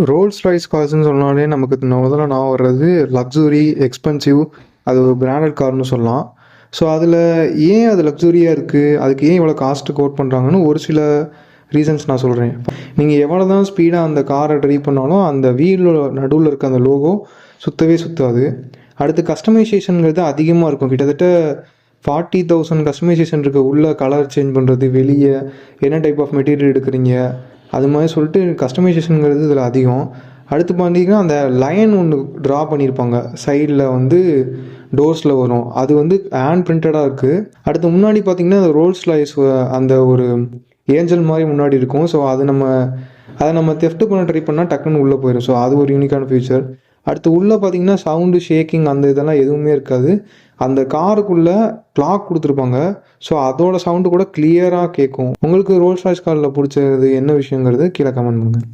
Rolls Royce கார்ஸ்ன்னு சொன்னாலே நமக்கு முதல்ல நான் வர்றது லக்ஸுரி, எக்ஸ்பென்சிவ், அது ஒரு பிராண்டட் கார்னு சொல்லலாம். ஸோ அதில் ஏன் அது லக்ஸுரியாக இருக்குது, அதுக்கு ஏன் இவ்வளோ காஸ்ட்டு கோட் பண்ணுறாங்கன்னு ஒரு சில ரீசன்ஸ் நான் சொல்கிறேன். நீங்கள் எவ்வளோ தான் ஸ்பீடாக அந்த காரை ட்ரைவ் பண்ணாலும் அந்த வீலோட நடுவில் இருக்க அந்த லோகோ சுற்றவே சுற்றாது. அடுத்து கஸ்டமைசேஷனுங்கிறது அதிகமாக இருக்கும். கிட்டத்தட்ட 40,000 கஸ்டமைசேஷன் இருக்குது. உள்ள கலர் சேஞ்ச் பண்ணுறது, வெளியே என்ன டைப் ஆஃப் மெட்டீரியல் எடுக்கிறீங்க, அது மாதிரி சொல்லிட்டு கஸ்டமைசேஷனுங்கிறது இதில் அதிகம். அடுத்து பார்த்தீங்கன்னா அந்த லைன் ஒன்று ட்ரா பண்ணியிருப்பாங்க சைடில் வந்து டோர்ஸில் வரும். அது வந்து ஹேண்ட் பிரிண்டடாக இருக்குது. அடுத்து முன்னாடி பார்த்தீங்கன்னா அந்த ரோல்ஸ் ராய்ஸ் அந்த ஒரு ஏஞ்சல் மாதிரி முன்னாடி இருக்கும். ஸோ அதை நம்ம தெஃப்ட் பண்ண ட்ரை பண்ணால் டக்குன்னு உள்ளே போயிடும். ஸோ அது ஒரு யூனிக்கான ஃபீச்சர். அடுத்து உள்ளே பார்த்தீங்கன்னா சவுண்டு, ஷேக்கிங் அந்த இதெல்லாம் எதுவுமே இருக்காது. அந்த காருக்குள்ளே கிளாக் கொடுத்துருப்பாங்க. ஸோ அதோட சவுண்டு கூட கிளியராக கேட்கும். உங்களுக்கு ரோல்ஸ் ராய்ஸ் காரில் பிடிச்சது என்ன விஷயங்கிறது கீழே கமெண்ட் பண்ணுங்கள்.